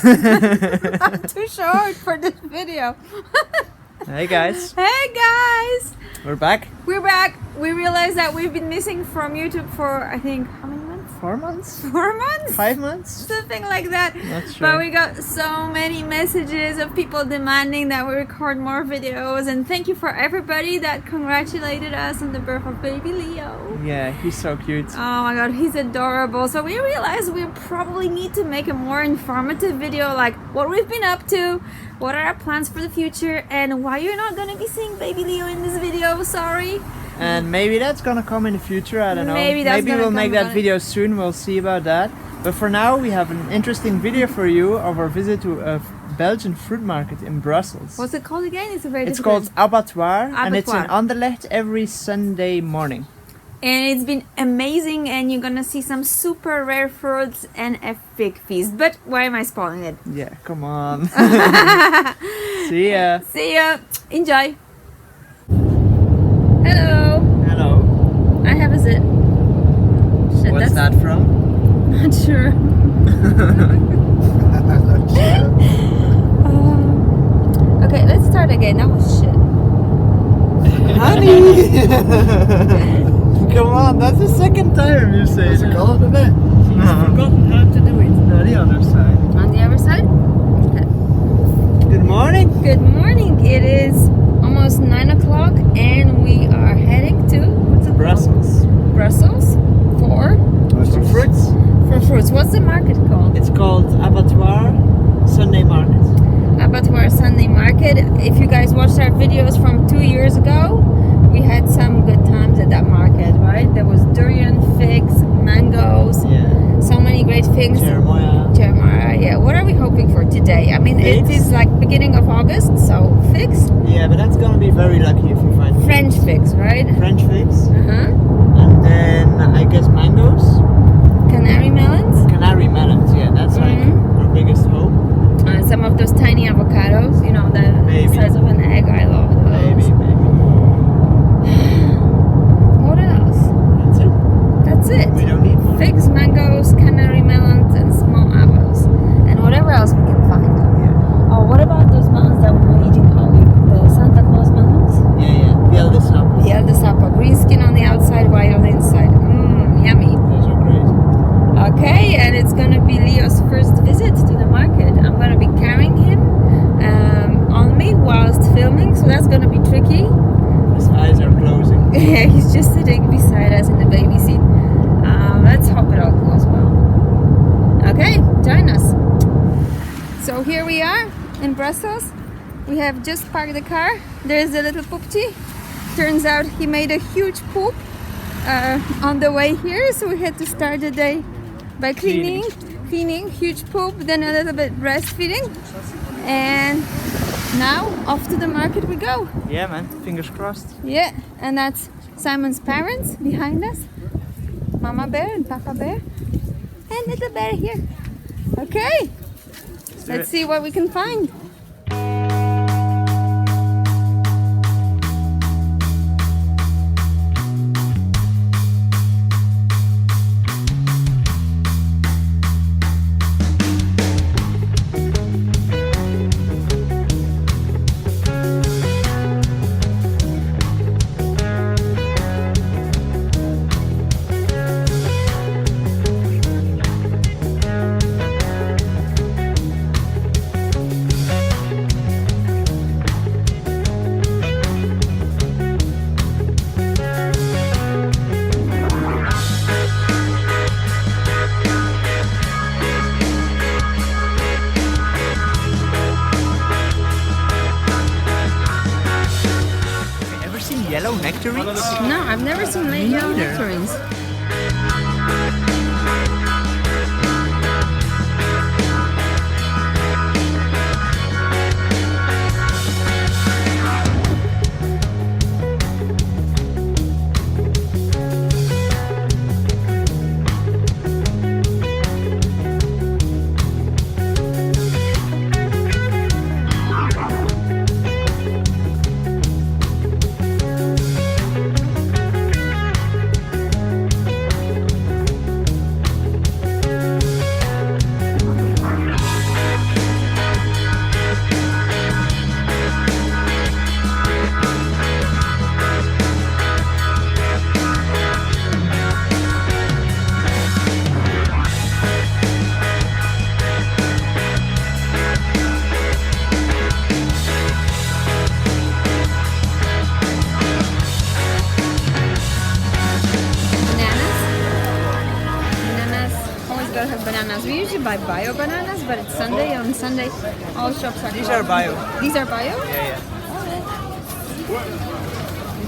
I'm too short for this video. Hey guys. Hey guys. We're back. We're back. We realized that we've been missing from YouTube for, I think, how many months? 4 months? 4 months? 5 months? Something like that. Not sure. But we got so many messages of people demanding that we record more videos, and thank you for everybody that congratulated us on the birth of baby Leo. Yeah, he's so cute. Oh my god, he's adorable. So we realized we probably need to make a more informative video, like what we've been up to, what are our plans for the future, and why you're not gonna be seeing baby Leo in this video. Sorry. And maybe that's gonna come in the future, I don't know. Maybe we'll make that video soon, we'll see about that. But for now we have an interesting video for you of our visit to a Belgian fruit market in Brussels. What's it called again? It's called Abattoir, and it's in Abattoir. Anderlecht every Sunday morning. And it's been amazing, and you're gonna see some super rare fruits and a fig feast. But why am I spoiling it? Yeah, come on. See ya. See ya. Enjoy. Hello. Hello. I have a zit. Shit, What's that from? Not sure. Okay, let's start again. That was shit. Honey! Come on, that's the second time you say that. Call it a bit. Forgotten how to do it. No, the other side. On the other side? Okay. Good morning. Good morning. It is almost 9 o'clock and we are heading to what's it Brussels. called? Brussels for For fruits. fruits. What's the market called? It's called Abattoir Sunday Market. Abattoir Sunday Market. If you guys watched our videos from 2 years ago, we had some good times at that market, right? There was durian, figs, mangoes, Yeah. so many great things. Jeremiah. Yeah. What are we hoping for today? I mean, Figs? it is like beginning of August, so figs, Yeah, but that's gonna be very lucky if you find French figs, right? French figs. Uh-huh. And then I guess mangoes. Canary melons. Canary melons, yeah, that's like Mhm. our biggest hope. Some of those tiny avocados, you know, the Maybe. size of an egg. I love those. Maybe. What else? That's it. That's it. We don't need more. Figs, mangoes, canary melons, and small apples. And whatever else we can find. Yeah. Oh, what about those melons that we were eating all week? The Santa Claus melons? Yeah. The eldest apple. The eldest apple. Green skin on the outside, white on the inside. Mmm, yummy. Those are great. Okay, and it's gonna be Leo's first visit to the market. I'm gonna be carrying him on me whilst filming, so that's gonna be tricky. His eyes are closing. Yeah, he's just sitting beside us in the baby seat. Let's hope it all goes well. Okay, join us. So here we are in Brussels. We have just parked the car. There's the little poopty. Turns out he made a huge poop on the way here, so we had to start the day by cleaning, huge poop, then a little bit breastfeeding, and now off to the market we go. Yeah, man. Fingers crossed. Yeah, and that's Simon's parents behind us, Mama Bear and Papa Bear, and little bear here. Okay, let's see what we can find. Yellow nectarines? No, I've never seen yellow neither. nectarines. we usually buy bio bananas, but it's Sunday. On Sunday, all shops are These closed. are bio. These are bio? Yeah.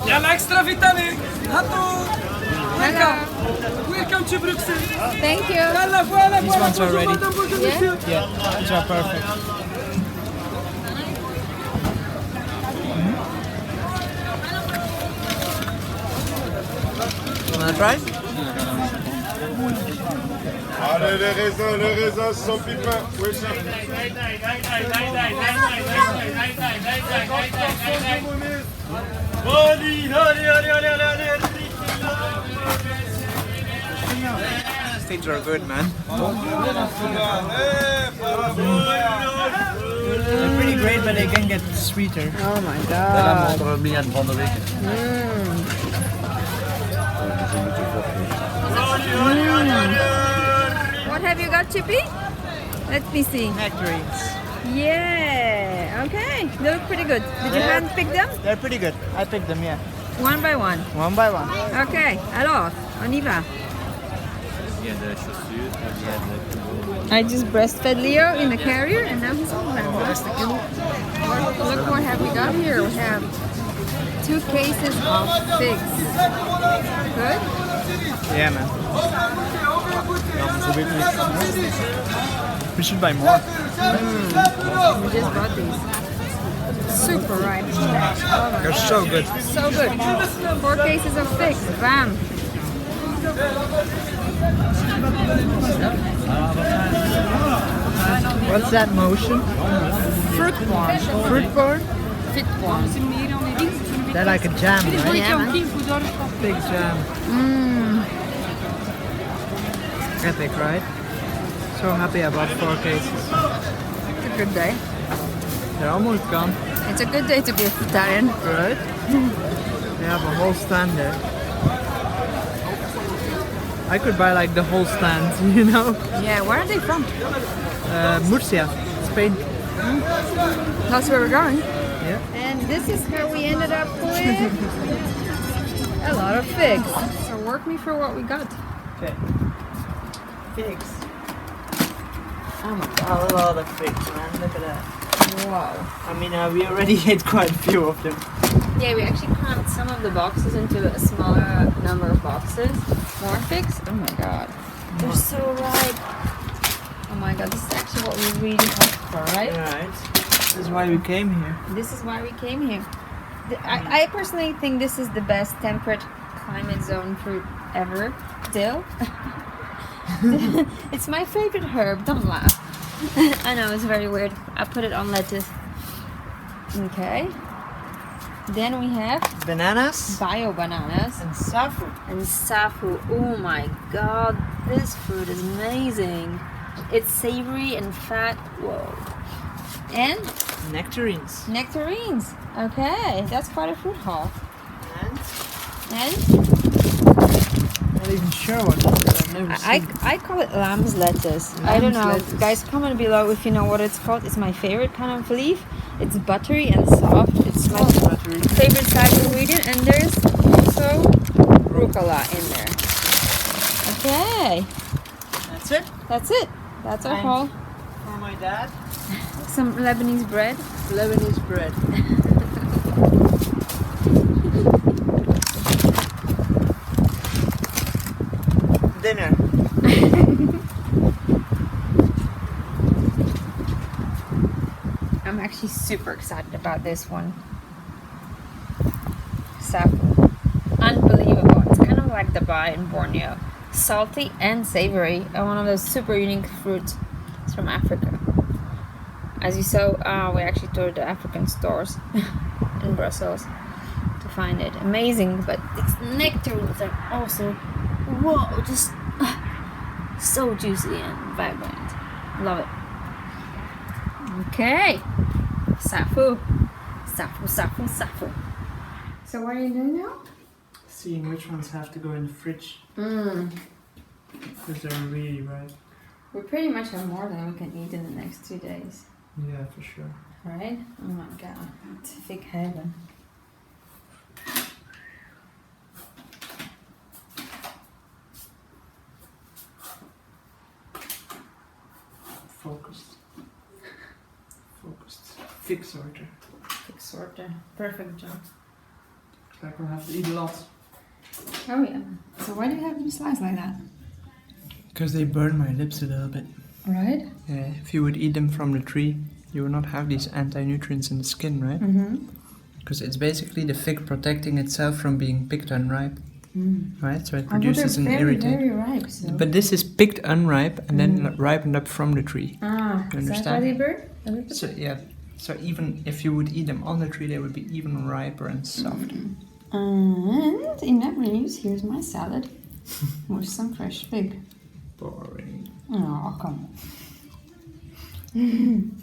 Yalla extra vitamin. Hello. Hello. Welcome to Bruxelles. Thank you. Yalla, voilà, These voilà. ones are Bonjour, ready. madame, bonjour, Yeah? monsieur. Yeah, these are perfect. Wanna try? Allez, les raisins sans pipin. Oui, chef. These are good, man. They're pretty great, but they can get sweeter. Oh my god. What have you got, Chippy? Let me see. Nectarines. Yeah. Okay. They look pretty good. Did you hand pick them? They're pretty good. I picked them, yeah. One by one. One by one. Ok, alors, on y va. I just breastfed Leo in the carrier and now he's home. Look what have we got here. We have 2 cases of figs. Good? Yeah, man. We should buy more. We just bought these. Super ripe. Oh my They're God. so good. So good. 4 cases of figs. Bam. What's that motion? Fruit one. Fruit bar? Fit one. They're like a jam, right? Yeah, man. Big jam. Epic, right? So happy I bought 4 cases. It's a good day. They're almost gone. It's a good day to be a fruitarian. Right? They have a whole stand there. I could buy like the whole stand, you know? Yeah, where are they from? Murcia, Spain. That's where we're going. Yeah. And this is how we ended up with a lot of figs. So work me for what we got. Okay. Figs. Oh my god. A lot of figs, man. Look at that. Wow. I mean, we already ate quite a few of them. Yeah, we actually crammed some of the boxes into a smaller number of boxes. More figs? Oh my god. They're so ripe. Oh my god, this is actually what we really hoped for, right? Alright. This is why we came here. This is why we came here. I personally think this is the best temperate climate zone fruit ever. Dill. It's my favorite herb. Don't laugh. I know, it's very weird. I put it on lettuce. Okay. Then we have Bananas bio bananas and saffron. and safu. Oh my god, this fruit is amazing. It's savory and fat. Whoa. And Nectarines. nectarines. Okay, that's quite a fruit haul. And And I'm not even sure what it is. I've never seen. I call it lamb's lettuce. I don't Lamb's know. lettuce. Guys, comment below if you know what it's called. It's my favorite kind of leaf. It's buttery and soft. It's my Buttery. favorite side ingredient. And there's also rucola in there. Okay, That's it that's it. That's our And- haul. for my dad. Some Lebanese bread. Lebanese bread. Dinner. I'm actually super excited about this one. Saffron. Unbelievable. It's kind of like the bai in Borneo. Salty and savory. And one of those super unique fruits. It's from Africa. As you saw, we actually toured the African stores in Brussels to find it. Amazing, but its nectarines are also, whoa, just so juicy and vibrant. Love it. Okay. Safu. Safu, safu, safu. So what are you doing now? Seeing which ones have to go in the fridge. Because they're really ripe. We pretty much have more than we can eat in the next 2 days. Yeah, for sure. Right? Oh my god. It's fig heaven. Focused. Focused. Fitshortie. Fitshortie. Perfect job. Looks like we'll have to eat a lot. Oh yeah. So why do you have them sliced like that? Because they burn my lips a little bit. Right? Yeah, if you would eat them from the tree, you would not have these anti-nutrients in the skin, right? Mm-hmm. Because it's basically the fig protecting itself from being picked unripe, right? So it Oh, produces but an they're very, irritant. very ripe. So. But this is picked unripe and then ripened up from the tree. Ah, You is that why understand? they burn? So yeah, so even if you would eat them on the tree, they would be even riper and soft. And in that news, here's my salad with some fresh fig. Boring. Oh, come on.